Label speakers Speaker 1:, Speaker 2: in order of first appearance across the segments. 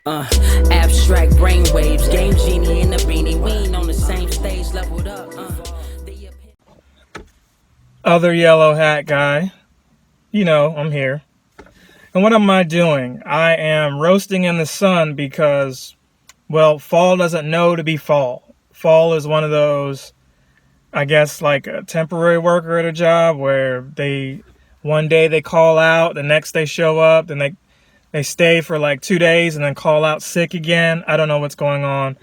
Speaker 1: Abstract brainwaves, game genie in the beanie. We ain't on the same stage, leveled up.
Speaker 2: Other yellow hat guy. You know, I'm here. And what am I doing? I am roasting in the sun because, well, fall doesn't know to be fall. Fall is one of those, I guess, like a temporary worker at a job where one day they call out, the next they show up, then they stay for like 2 days and then call out sick again. I don't know what's going on.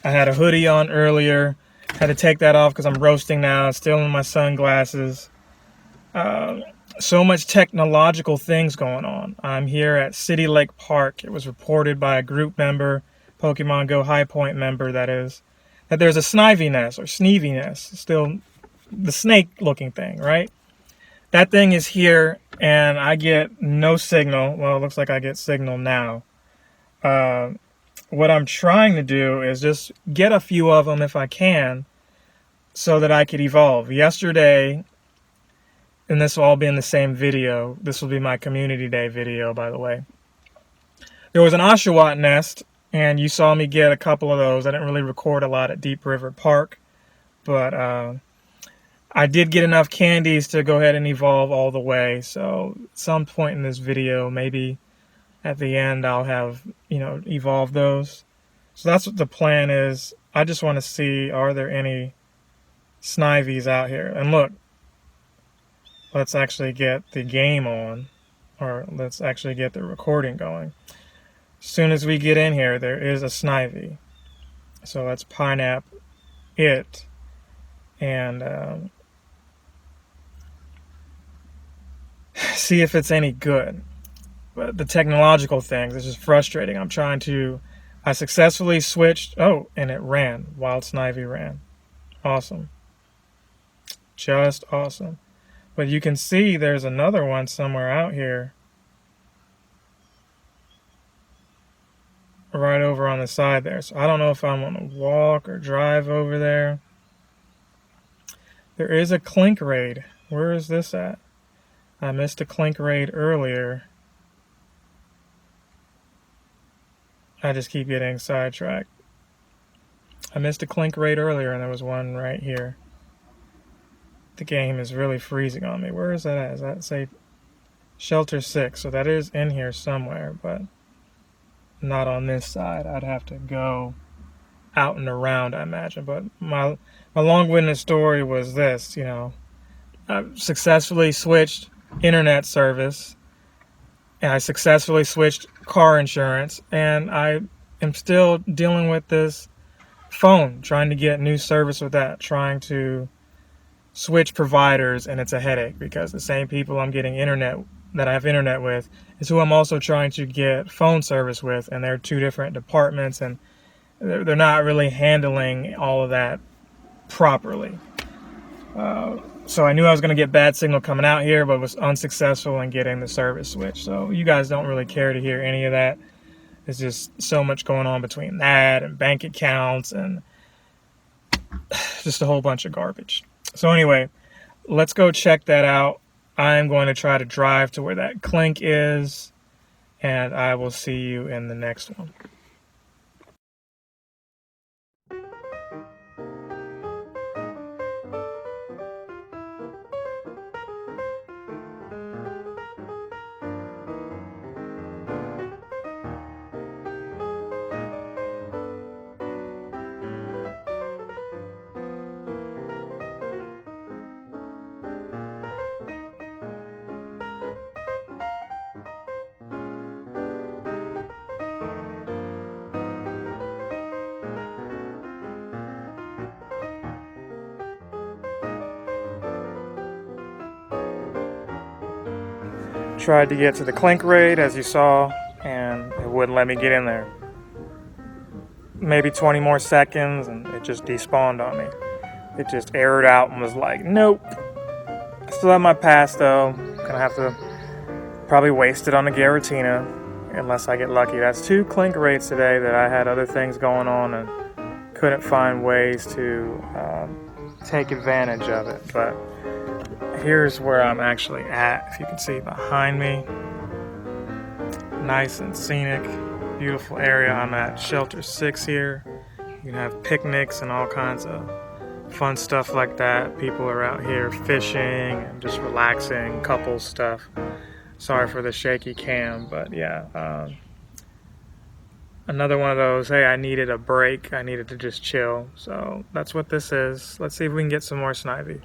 Speaker 2: I had a hoodie on earlier. Had to take that off because I'm roasting now. Still in my sunglasses. So much technological things going on. I'm here at City Lake Park. It was reported by a group member, Pokemon Go High Point member that is, that there's a snivy nest or sneevy nest. Still the snake looking thing, right? That thing is here and I get no signal. Well, it looks like I get signal now. What I'm trying to do is just get a few of them if I can so that I could evolve. Yesterday, and this will all be in the same video. This will be my community day video, by the way. There was an Oshawott nest, and you saw me get a couple of those. I didn't really record a lot at Deep River Park, but I did get enough candies to go ahead and evolve all the way. So at some point in this video, maybe at the end, I'll have, evolved those. So that's what the plan is. I just want to see, are there any snivies out here? And look, let's actually get the game on, or let's actually get the recording going. As soon as we get in here, there is a snivy. So let's pineapple it, and see if it's any good. But the technological things, it's just frustrating. I successfully switched, and it ran. Wild snivy ran. Awesome. Just awesome. But you can see there's another one somewhere out here. Right over on the side there. So I don't know if I'm going to walk or drive over there. There is a clink raid. Where is this at? I missed a clink raid earlier. I just keep getting sidetracked. I missed a clink raid earlier and there was one right here. The game is really freezing on me. Where is that at? Does that say Shelter 6? So that is in here somewhere, but not on this side. I'd have to go out and around, I imagine. But my long-winded story was this, I successfully switched internet service, and I successfully switched car insurance, and I am still dealing with this phone, trying to get new service with that, trying to switch providers, and it's a headache because the same people I'm getting that I have internet with is who I'm also trying to get phone service with, and they're two different departments, and they're not really handling all of that properly. So I knew I was going to get bad signal coming out here, but was unsuccessful in getting the service switch. So you guys don't really care to hear any of that. There's just so much going on between that and bank accounts and just a whole bunch of garbage. So anyway, let's go check that out. I'm going to try to drive to where that clink is, and I will see you in the next one. Tried to get to the clink raid, as you saw, and it wouldn't let me get in there. Maybe 20 more seconds, and it just despawned on me. It just errored out and was like, nope. I still have my pass, though. Gonna have to probably waste it on the Giratina, unless I get lucky. That's 2 clink raids today that I had other things going on and couldn't find ways to take advantage of it. But here's where I'm actually at. If you can see behind me, nice and scenic. Beautiful area. I'm at Shelter 6 here. You can have picnics and all kinds of fun stuff like that. People are out here fishing and just relaxing, couple stuff. Sorry for the shaky cam, but yeah. Another one of those, hey, I needed a break. I needed to just chill. So that's what this is. Let's see if we can get some more snivy.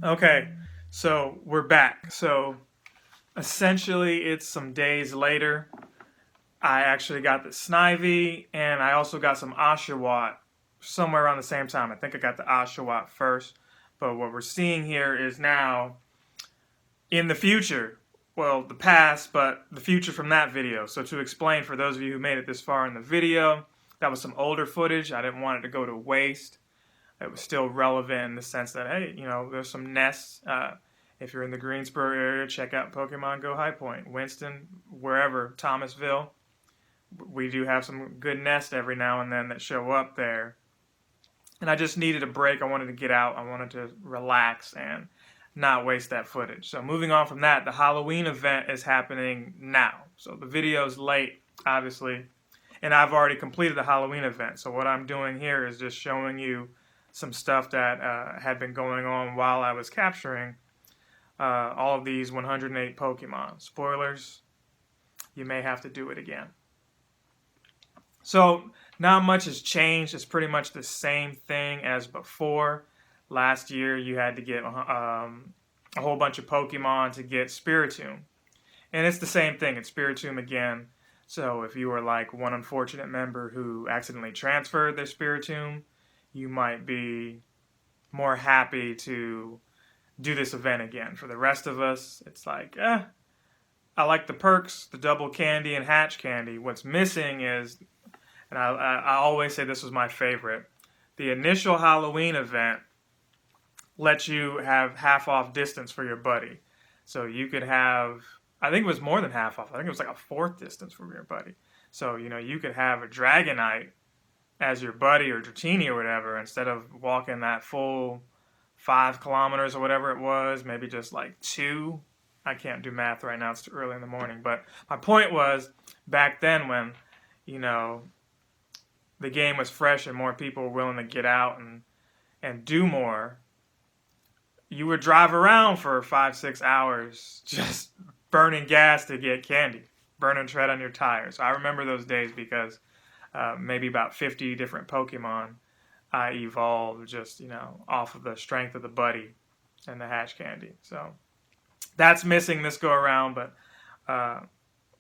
Speaker 2: Okay, so we're back. So essentially, it's some days later. I actually got the Snivy, and I also got some Oshawott somewhere around the same time. I think I got the Oshawott first. But what we're seeing here is now in the future. Well, the past, but the future from that video. So to explain for those of you who made it this far in the video, that was some older footage. I didn't want it to go to waste. It was still relevant in the sense that, hey, you know, there's some nests. If you're in the Greensboro area, check out Pokemon Go High Point, Winston, wherever, Thomasville. We do have some good nests every now and then that show up there. And I just needed a break. I wanted to get out. I wanted to relax and not waste that footage. So moving on from that, the Halloween event is happening now. So the video is late, obviously, and I've already completed the Halloween event. So what I'm doing here is just showing you some stuff that had been going on while I was capturing all of these 108 Pokemon. Spoilers, you may have to do it again. So not much has changed. It's pretty much the same thing as before. Last year you had to get a whole bunch of Pokemon to get Spiritomb. And it's the same thing. It's Spiritomb again. So if you were like one unfortunate member who accidentally transferred their Spiritomb, you might be more happy to do this event again. For the rest of us, it's like, I like the perks, the double candy and hatch candy. What's missing is, and I always say this was my favorite, the initial Halloween event lets you have half off distance for your buddy. So you could have, I think it was more than half off. I think it was like a fourth distance from your buddy. So, you know, you could have a Dragonite as your buddy or Dratini or whatever, instead of walking that full 5 kilometers or whatever it was, maybe just like 2. I can't do math right now, it's too early in the morning. But my point was, back then when, you know, the game was fresh and more people were willing to get out and do more, you would drive around for 5-6 hours just burning gas to get candy, burning tread on your tires. I remember those days because maybe about 50 different Pokemon I evolved just, you know, off of the strength of the buddy and the hatch candy. So that's missing this go around, but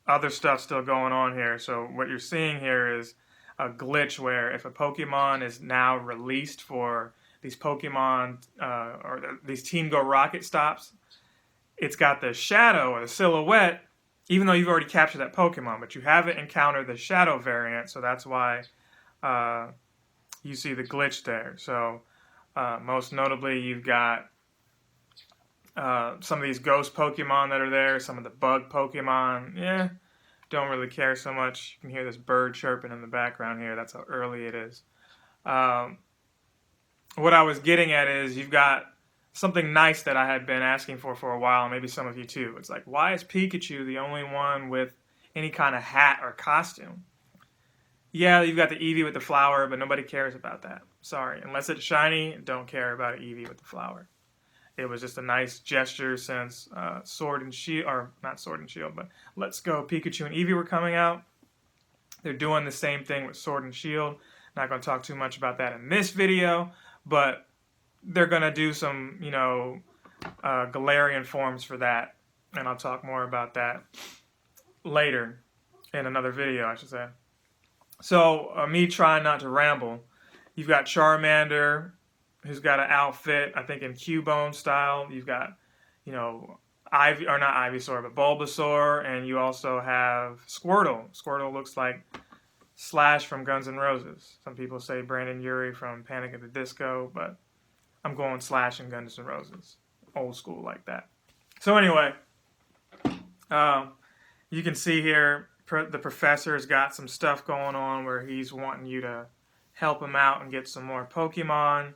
Speaker 2: other stuff still going on here. So what you're seeing here is a glitch where if a Pokemon is now released for these Pokemon or these Team Go Rocket stops, it's got the shadow or the silhouette, even though you've already captured that Pokemon, but you haven't encountered the shadow variant, so that's why you see the glitch there. So Most notably, you've got some of these ghost Pokemon that are there, some of the bug Pokemon. Yeah, don't really care so much. You can hear this bird chirping in the background here. That's how early it is. What I was getting at is you've got something nice that I had been asking for a while, and maybe some of you too. It's like, why is Pikachu the only one with any kind of hat or costume? Yeah, you've got the Eevee with the flower, but nobody cares about that. Sorry. Unless it's shiny, don't care about an Eevee with the flower. It was just a nice gesture since Sword and Shield, or not Sword and Shield, but Let's Go Pikachu and Eevee were coming out. They're doing the same thing with Sword and Shield. Not going to talk too much about that in this video, but they're going to do some, Galarian forms for that, and I'll talk more about that later in another video, I should say. So, me trying not to ramble, you've got Charmander, who's got an outfit, I think in Cubone style. You've got, Ivy, or not Ivysaur, but Bulbasaur, and you also have Squirtle. Squirtle looks like Slash from Guns N' Roses. Some people say Brandon Urie from Panic at the Disco, but I'm going Slash and Guns N' Roses. Old school like that. So anyway, you can see here the professor's got some stuff going on where he's wanting you to help him out and get some more Pokemon.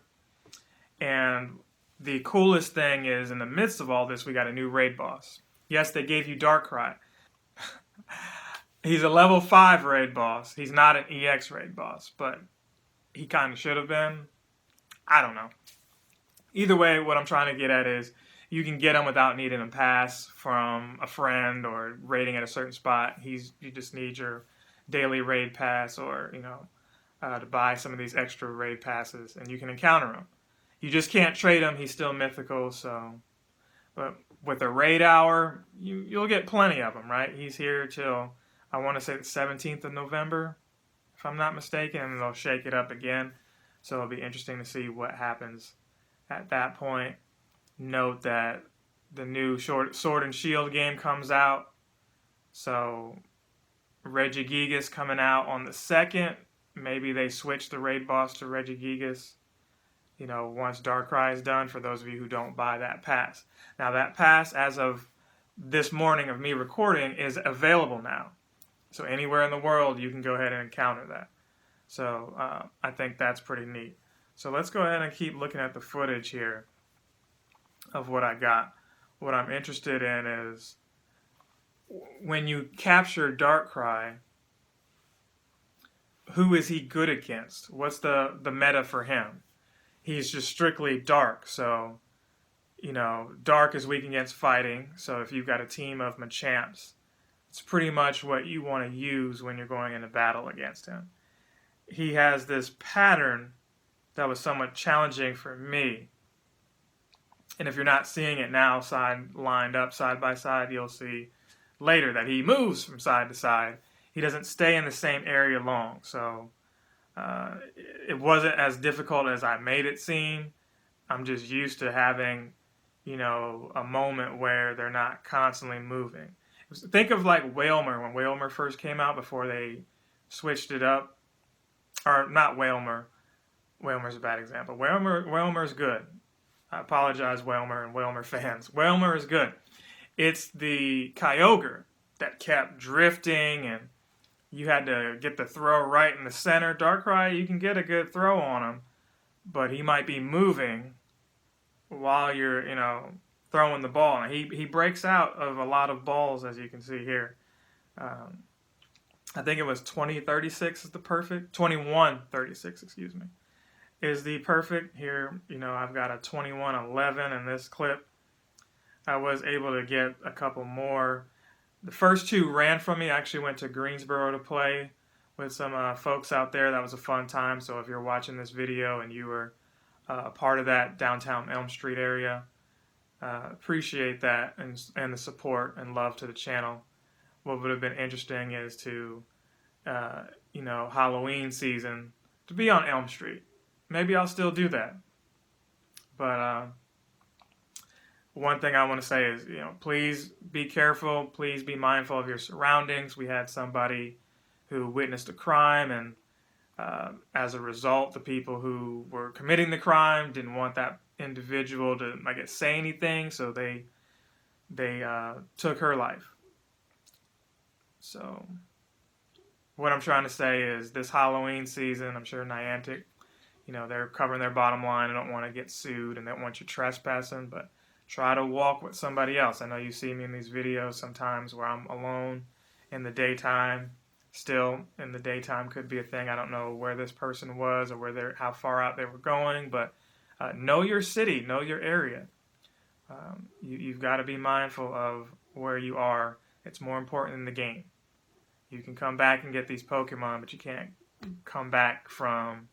Speaker 2: And the coolest thing is, in the midst of all this, we got a new raid boss. Yes, they gave you Darkrai. He's a level 5 raid boss. He's not an EX raid boss, but he kind of should have been. I don't know. Either way, what I'm trying to get at is you can get him without needing a pass from a friend or raiding at a certain spot. You just need your daily raid pass, or to buy some of these extra raid passes, and you can encounter him. You just can't trade him. He's still mythical. So, but with a raid hour, you'll get plenty of him, right? He's here till I want to say the 17th of November, if I'm not mistaken, and they'll shake it up again. So it'll be interesting to see what happens at that point. Note that the new Sword and Shield game comes out. So Regigigas coming out on the 2nd. Maybe they switch the raid boss to Regigigas, once Darkrai is done, for those of you who don't buy that pass. Now that pass, as of this morning of me recording, is available now. So anywhere in the world, you can go ahead and encounter that. So I think that's pretty neat. So let's go ahead and keep looking at the footage here of what I got. What I'm interested in is when you capture Darkrai, who is he good against? What's the meta for him? He's just strictly dark. So, dark is weak against fighting. So if you've got a team of Machamps, it's pretty much what you want to use when you're going into battle against him. He has this pattern that was somewhat challenging for me. And if you're not seeing it now lined up side by side, you'll see later that he moves from side to side. He doesn't stay in the same area long. So it wasn't as difficult as I made it seem. I'm just used to having, a moment where they're not constantly moving. Think of like Wailmer, when Wailmer first came out before they switched it up. Or not Wailmer. Wailmer's a bad example. Wailmer's good. I apologize, Wailmer and Wailmer fans. Wailmer is good. It's the Kyogre that kept drifting, and you had to get the throw right in the center. Darkrai, you can get a good throw on him, but he might be moving while you're, throwing the ball. And he breaks out of a lot of balls, as you can see here. I think it was 2036 is the perfect. 2136, excuse me, is the perfect. Here, I've got a 2111 in this clip. I was able to get a couple more. The first two ran from me. I actually went to Greensboro to play with some folks out there. That was a fun time. So if you're watching this video and you were a part of that downtown Elm Street area, appreciate that and the support and love to the channel. What would have been interesting is to, Halloween season, to be on Elm Street. Maybe I'll still do that. But one thing I want to say is, please be careful. Please be mindful of your surroundings. We had somebody who witnessed a crime and As a result, the people who were committing the crime didn't want that individual to, I guess, say anything, so they took her life. So what I'm trying to say is this Halloween season, I'm sure Niantic, they're covering their bottom line. They don't want to get sued and they don't want you trespassing, but try to walk with somebody else. I know you see me in these videos sometimes where I'm alone in the daytime. Still, in the daytime could be a thing. I don't know where this person was or how far out they were going, but know your city, know your area. You've got to be mindful of where you are. It's more important than the game. You can come back and get these Pokemon, but you can't come back from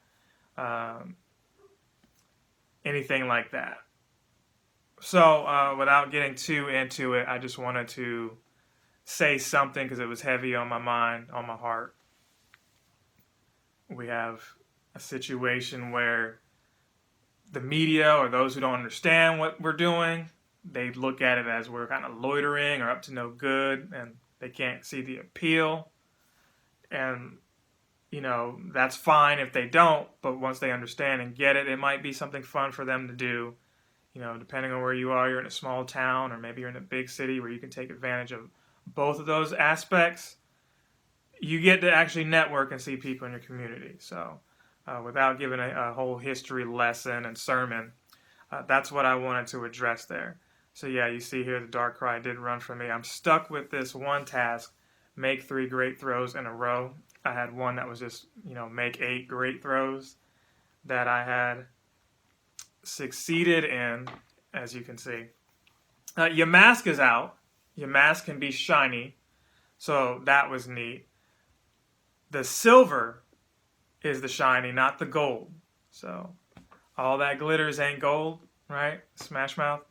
Speaker 2: anything like that. So without getting too into it, I just wanted to say something because it was heavy on my mind, on my heart. We have a situation where the media or those who don't understand what we're doing, they look at it as we're kind of loitering or up to no good, and they can't see the appeal. And, that's fine if they don't, but once they understand and get it, it might be something fun for them to do. Depending on where you are, you're in a small town or maybe you're in a big city where you can take advantage of both of those aspects. You get to actually network and see people in your community. So without giving a whole history lesson and sermon, that's what I wanted to address there. So yeah, you see here the Darkrai did run from me. I'm stuck with this one task, make 3 great throws in a row. I had one that was just, make 8 great throws that I had succeeded in, as you can see. Your mask is out. Your mask can be shiny, so that was neat. The silver is the shiny, not the gold. So all that glitters ain't gold, right? Smash Mouth.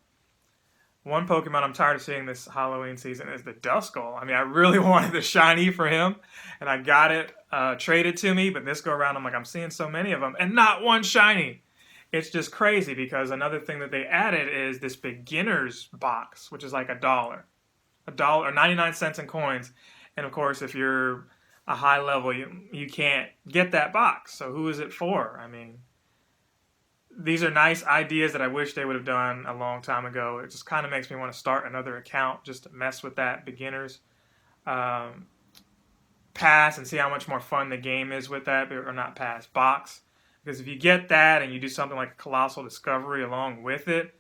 Speaker 2: One Pokemon I'm tired of seeing this Halloween season is the Duskull. I mean, I really wanted the shiny for him, and I got it traded to me, but this go around, I'm seeing so many of them, and not one shiny. It's just crazy because another thing that they added is this beginner's box, which is like $1 or 99 cents in coins. And of course, if you're a high level, you can't get that box. So who is it for? I mean, these are nice ideas that I wish they would have done a long time ago. It just kind of makes me want to start another account just to mess with that beginner's pass and see how much more fun the game is with that, or not pass, box. Because if you get that and you do something like a Colossal Discovery along with it,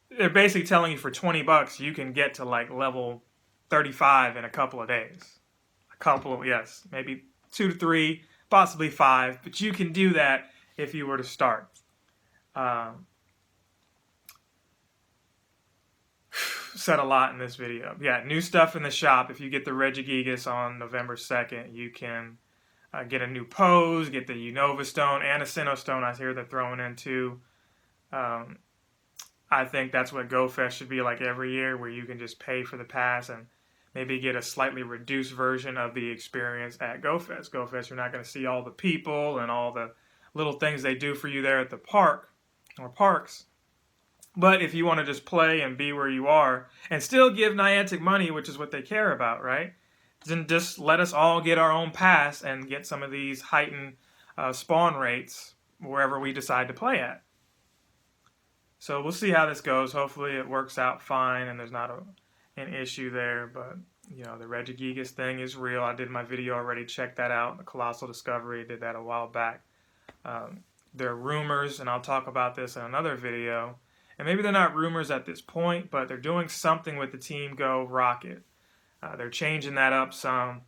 Speaker 2: they're basically telling you for $20 you can get to like level 35 in a couple of days. Yes, maybe 2 to 3, possibly 5, but you can do that if you were to start. Said a lot in this video. Yeah, new stuff in the shop. If you get the Regigigas on November 2nd, you can get a new pose, get the Unova Stone and a Sinnoh Stone. I hear they're throwing in too. I think that's what GoFest should be like every year, where you can just pay for the pass and maybe get a slightly reduced version of the experience at GoFest. GoFest, you're not going to see all the people and all the little things they do for you there at the park or parks. But if you want to just play and be where you are and still give Niantic money, which is what they care about, right? Then just let us all get our own pass and get some of these heightened spawn rates wherever we decide to play at. So we'll see how this goes. Hopefully it works out fine and there's not an issue there. But, the Regigigas thing is real. I did my video already. Check that out. The Colossal Discovery, did that a while back. There are rumors, and I'll talk about this in another video. And maybe they're not rumors at this point, but they're doing something with the Team Go Rocket. They're changing that up some,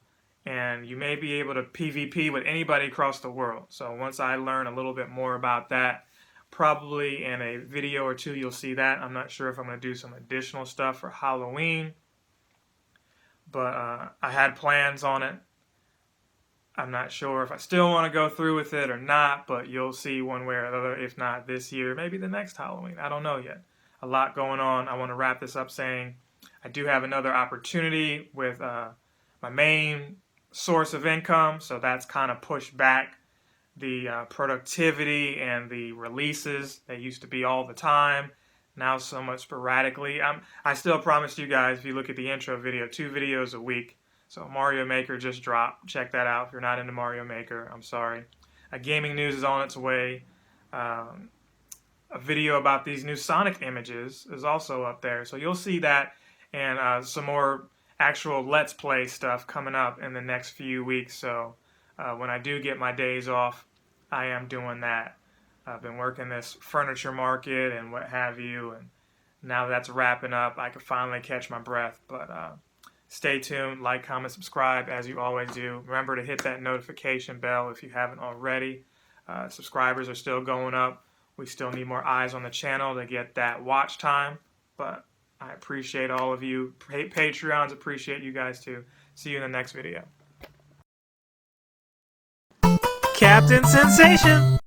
Speaker 2: and you may be able to PvP with anybody across the world. So once I learn a little bit more about that, probably in a video or two you'll see that. I'm not sure if I'm going to do some additional stuff for Halloween, but I had plans on it. I'm not sure if I still want to go through with it or not, but you'll see one way or another, if not this year, maybe the next Halloween. I don't know yet. A lot going on. I want to wrap this up saying I do have another opportunity with my main source of income, so that's kind of pushed back the productivity and the releases. They used to be all the time. Now so much sporadically. I still promised you guys, if you look at the intro video, 2 videos a week. So Mario Maker just dropped. Check that out. If you're not into Mario Maker, I'm sorry. gaming news is on its way. A video about these new Sonic images is also up there. So you'll see that and some more actual Let's Play stuff coming up in the next few weeks. So when I do get my days off, I am doing that. I've been working this furniture market and what have you, and now that's wrapping up, I can finally catch my breath. But stay tuned, like, comment, subscribe as you always do. Remember to hit that notification bell if you haven't already. Subscribers are still going up. We still need more eyes on the channel to get that watch time, but I appreciate all of you. Patreons appreciate you guys too. See you in the next video. Captain Sensation!